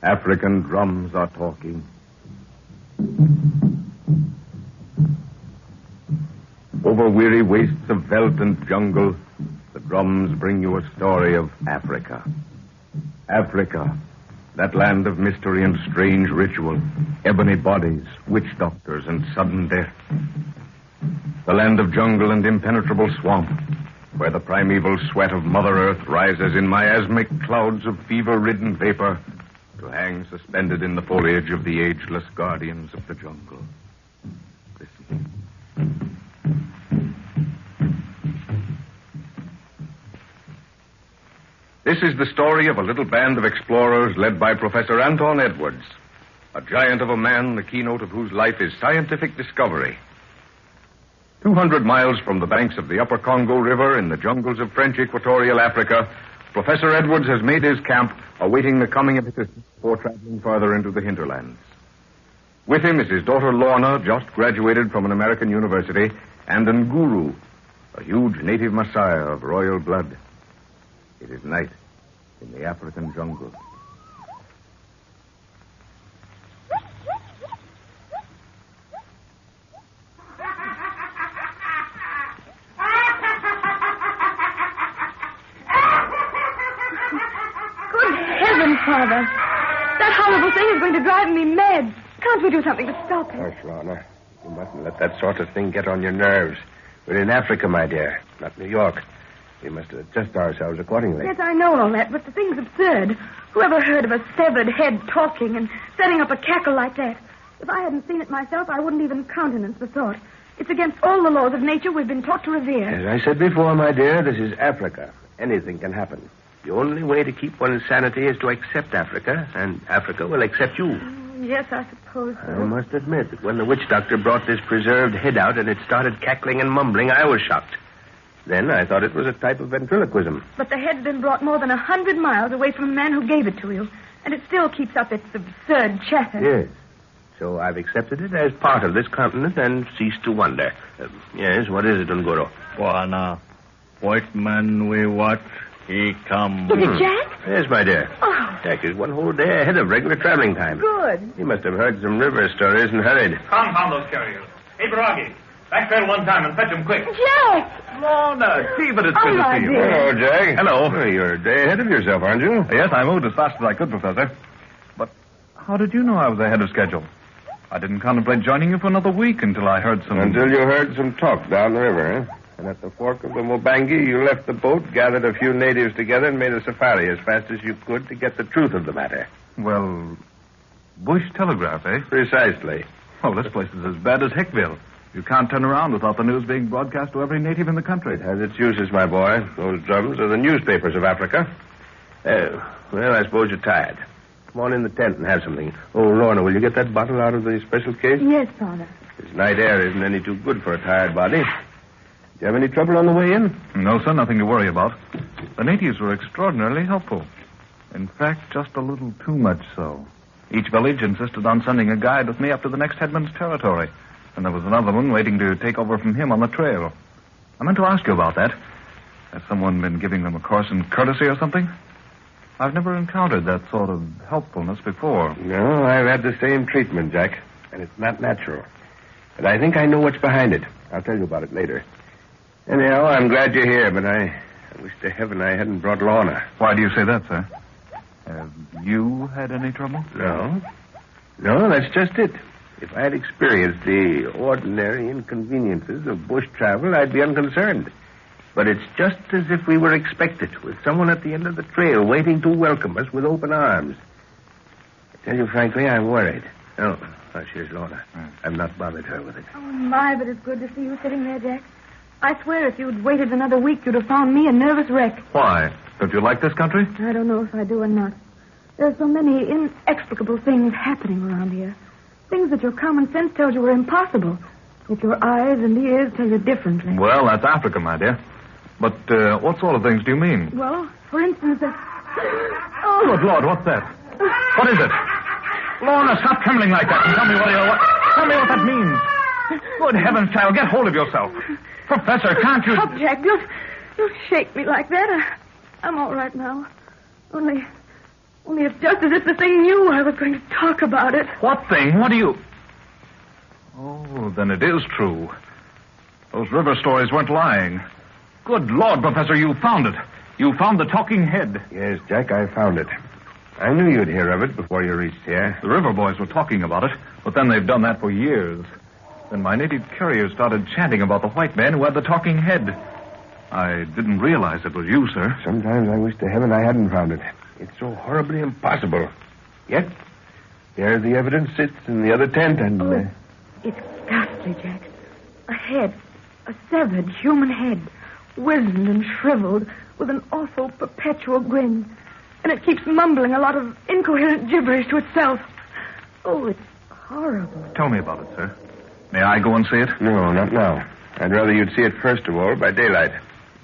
African drums are talking. Over weary wastes of veldt and jungle, the drums bring you a story of Africa. Africa, that land of mystery and strange ritual, ebony bodies, witch doctors, and sudden death. The land of jungle and impenetrable swamp, where the primeval sweat of Mother Earth rises in miasmic clouds of fever-ridden vapor to hang suspended in the foliage of the ageless guardians of the jungle. Listen. This is the story of a little band of explorers led by Professor Anton Edwards, a giant of a man, the keynote of whose life is scientific discovery. 200 miles from the banks of the Upper Congo River in the jungles of French equatorial Africa, Professor Edwards has made his camp, awaiting the coming of assistance before traveling further into the hinterlands. With him is his daughter Lorna, just graduated from an American university, and Nguru, a huge native Messiah of royal blood. It is night in the African jungle. Father, that horrible thing is going to drive me mad. Can't we do something to stop it? Hush, Lorna. You mustn't let that sort of thing get on your nerves. We're in Africa, my dear, not New York. We must adjust ourselves accordingly. Yes, I know all that, but the thing's absurd. Whoever heard of a severed head talking and setting up a cackle like that? If I hadn't seen it myself, I wouldn't even countenance the thought. It's against all the laws of nature we've been taught to revere. As I said before, my dear, this is Africa. Anything can happen. The only way to keep one's sanity is to accept Africa, and Africa will accept you. Yes, I suppose so. I must admit that when the witch doctor brought this preserved head out and it started cackling and mumbling, I was shocked. Then I thought it was a type of ventriloquism. But the head's been brought more than 100 miles away from the man who gave it to you, and it still keeps up its absurd chatter. Yes. So I've accepted it as part of this continent and ceased to wonder. Yes, what is it, Ngoro? Bwana, white man we watch, he come. Is it Jack? Yes, my dear. Oh. Jack is one whole day ahead of regular traveling time. Good. He must have heard some river stories and hurried. Confound those carriers. Hey, Baragi, backtrail one time and fetch them quick. Jack! Lorna, Stephen, it's good to see you. dear. Hello, Jack. Hello. Well, you're a day ahead of yourself, aren't you? Yes, I moved as fast as I could, Professor. But how did you know I was ahead of schedule? I didn't contemplate joining you for another week until I heard some... Until you heard some talk down the river, huh? And at the fork of the Mubangi, you left the boat, gathered a few natives together, and made a safari as fast as you could to get the truth of the matter. Well, bush telegraph, eh? Precisely. Oh, this place is as bad as Hickville. You can't turn around without the news being broadcast to every native in the country. It has its uses, my boy. Those drums are the newspapers of Africa. Well, I suppose you're tired. Come on in the tent and have something. Oh, Lorna, will you get that bottle out of the special case? Yes, Father. This night air isn't any too good for a tired body. Do you have any trouble on the way in? No, sir, nothing to worry about. The natives were extraordinarily helpful. In fact, just a little too much so. Each village insisted on sending a guide with me up to the next headman's territory. And there was another one waiting to take over from him on the trail. I meant to ask you about that. Has someone been giving them a course in courtesy or something? I've never encountered that sort of helpfulness before. No, I've had the same treatment, Jack. And it's not natural. But I think I know what's behind it. I'll tell you about it later. Anyhow, I'm glad you're here, but I wish to heaven I hadn't brought Lorna. Why do you say that, sir? Have you had any trouble? No. No, that's just it. If I had experienced the ordinary inconveniences of bush travel, I'd be unconcerned. But it's just as if we were expected, with someone at the end of the trail waiting to welcome us with open arms. I tell you frankly, I'm worried. Oh, here's Lorna. I've not bothered her with it. Oh, my, but it's good to see you sitting there, Jack. I swear if you'd waited another week, you'd have found me a nervous wreck. Why? Don't you like this country? I don't know if I do or not. There's so many inexplicable things happening around here. Things that your common sense tells you are impossible. Yet your eyes and ears tell you differently. Well, that's Africa, my dear. But what sort of things do you mean? Well, for instance, Oh, good Lord, what's that? What is it? Lorna, stop trembling like that and tell me tell me what that means. Good heavens, child, get hold of yourself. Professor, can't you... Stop, Jack. Don't shake me like that. I'm all right now. Only Only it's just as if the thing knew I was going to talk about it. What thing? What do you... Oh, then it is true. Those river stories weren't lying. Good Lord, Professor, you found it. You found the talking head. Yes, Jack, I found it. I knew you'd hear of it before you reached here. The river boys were talking about it, but then they've done that for years. Then my native carrier started chanting about the white man who had the talking head. I didn't realize it was you, sir. Sometimes I wish to heaven I hadn't found it. It's so horribly impossible. Yet, there the evidence sits in the other tent and... Oh, it's ghastly, Jack. A head. A severed human head. Wizened and shriveled, with an awful perpetual grin. And it keeps mumbling a lot of incoherent gibberish to itself. Oh, it's horrible. Tell me about it, sir. May I go and see it? No, not now. I'd rather you'd see it first of all by daylight.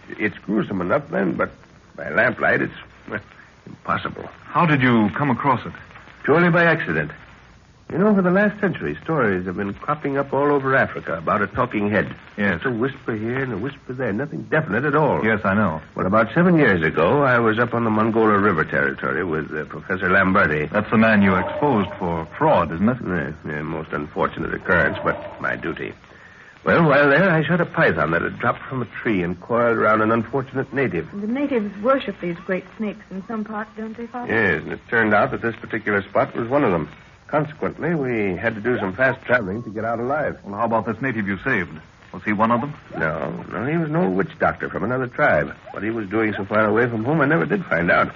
It's gruesome enough then, but by lamplight it's impossible. How did you come across it? Purely by accident. You know, for the last century, stories have been cropping up all over Africa about a talking head. Yes. It's a whisper here and a whisper there. Nothing definite at all. Yes, I know. Well, about 7 years ago, I was up on the Mongola River territory with Professor Lamberti. That's the man you exposed for fraud, isn't it? Yeah, most unfortunate occurrence, but my duty. Well, while there, I shot a python that had dropped from a tree and coiled around an unfortunate native. The natives worship these great snakes in some parts, don't they, Father? Yes, and it turned out that this particular spot was one of them. Consequently, we had to do some fast traveling to get out alive. Well, how about this native you saved? Was he one of them? No, he was no witch doctor from another tribe. What he was doing so far away from home, I never did find out.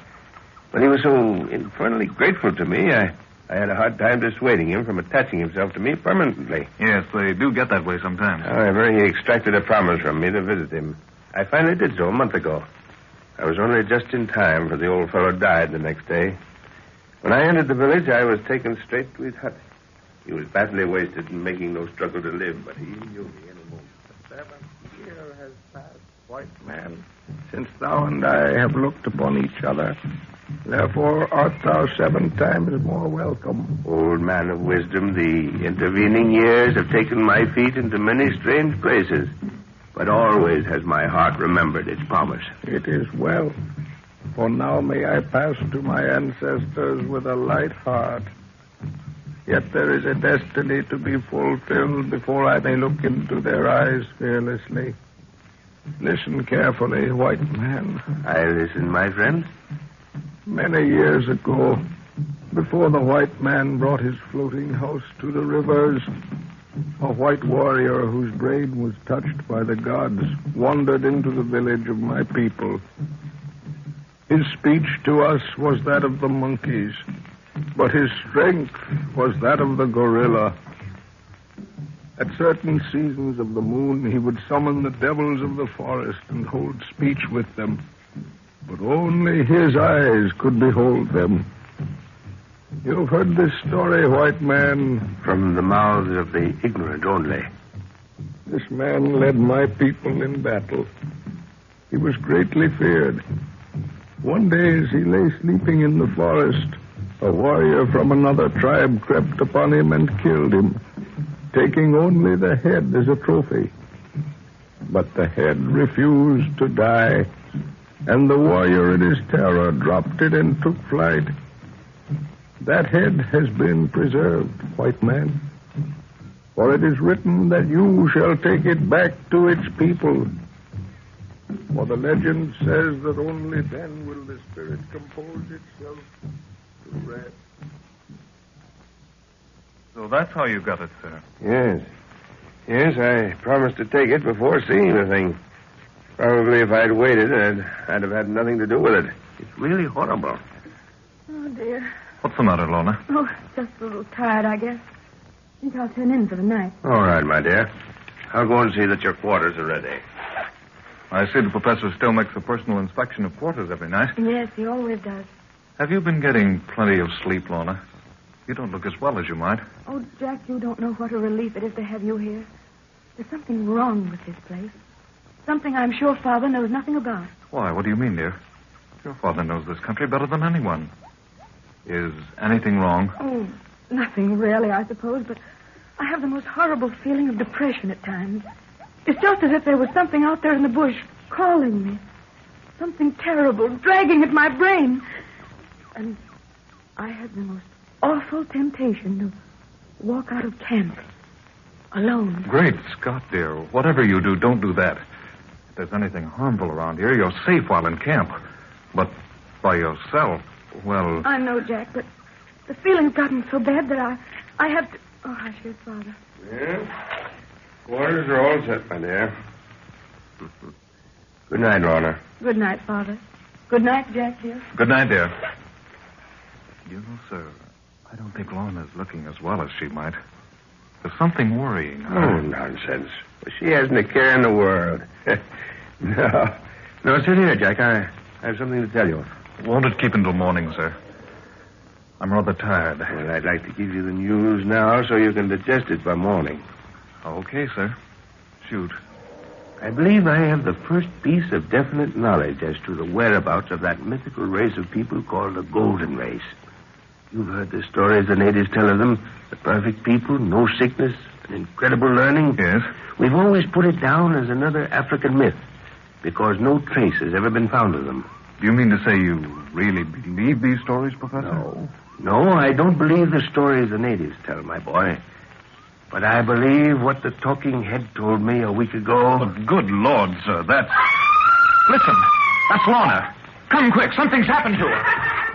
But he was so infernally grateful to me, I had a hard time dissuading him from attaching himself to me permanently. Yes, they do get that way sometimes. However, he extracted a promise from me to visit him. I finally did so a month ago. I was only just in time, for the old fellow died the next day. When I entered the village, I was taken straight to his hut. He was badly wasted and making no struggle to live, but he knew me in a moment. 7 years has passed, white man, since thou and I have looked upon each other. Therefore art thou 7 times more welcome. Old man of wisdom, the intervening years have taken my feet into many strange places, but always has my heart remembered its promise. It is well. For now may I pass to my ancestors with a light heart. Yet there is a destiny to be fulfilled before I may look into their eyes fearlessly. Listen carefully, white man. I listen, my friend. Many years ago, before the white man brought his floating house to the rivers, a white warrior whose brain was touched by the gods wandered into the village of my people. His speech to us was that of the monkeys, but his strength was that of the gorilla. At certain seasons of the moon, he would summon the devils of the forest and hold speech with them, but only his eyes could behold them. You've heard this story, white man. From the mouths of the ignorant only. This man led my people in battle. He was greatly feared. One day, as he lay sleeping in the forest, a warrior from another tribe crept upon him and killed him, taking only the head as a trophy. But the head refused to die, and the warrior in his terror dropped it and took flight. That head has been preserved, white man, for it is written that you shall take it back to its people. For the legend says that only then will the spirit compose itself to rest. So that's how you got it, sir. Yes, I promised to take it before seeing the thing. Probably if I'd waited, I'd have had nothing to do with it. It's really horrible. Oh, dear. What's the matter, Lorna? Oh, just a little tired, I guess. I think I'll turn in for the night. All right, my dear. I'll go and see that your quarters are ready. I see the professor still makes a personal inspection of quarters every night. Yes, he always does. Have you been getting plenty of sleep, Lorna? You don't look as well as you might. Oh, Jack, you don't know what a relief it is to have you here. There's something wrong with this place. Something I'm sure Father knows nothing about. Why, what do you mean, dear? Your father knows this country better than anyone. Is anything wrong? Oh, nothing really, I suppose, but I have the most horrible feeling of depression at times. It's just as if there was something out there in the bush calling me. Something terrible, dragging at my brain. And I had the most awful temptation to walk out of camp alone. Great Scott, dear. Whatever you do, don't do that. If there's anything harmful around here, you're safe while in camp. But by yourself, well... I know, Jack, but the feeling's gotten so bad that I have to... Oh, hush, your father. Yeah? Quarters are all set, my dear. Good night, Lorna. Good night, Father. Good night, Jack, dear. Good night, dear. You know, sir, I don't think Lorna's looking as well as she might. There's something worrying her. Oh, nonsense. She hasn't a care in the world. No, sit here, Jack. I have something to tell you. Won't it keep until morning, sir? I'm rather tired. Well, I'd like to give you the news now so you can digest it by morning. Okay, sir. Shoot. I believe I have the first piece of definite knowledge as to the whereabouts of that mythical race of people called the Golden Race. You've heard the stories the natives tell of them. The perfect people, no sickness, an incredible learning. Yes? We've always put it down as another African myth because no trace has ever been found of them. Do you mean to say you really believe these stories, Professor? No, I don't believe the stories the natives tell, my boy. But I believe what the talking head told me a week ago. But good Lord, sir, that's... Listen, that's Lorna. Come quick, something's happened to her.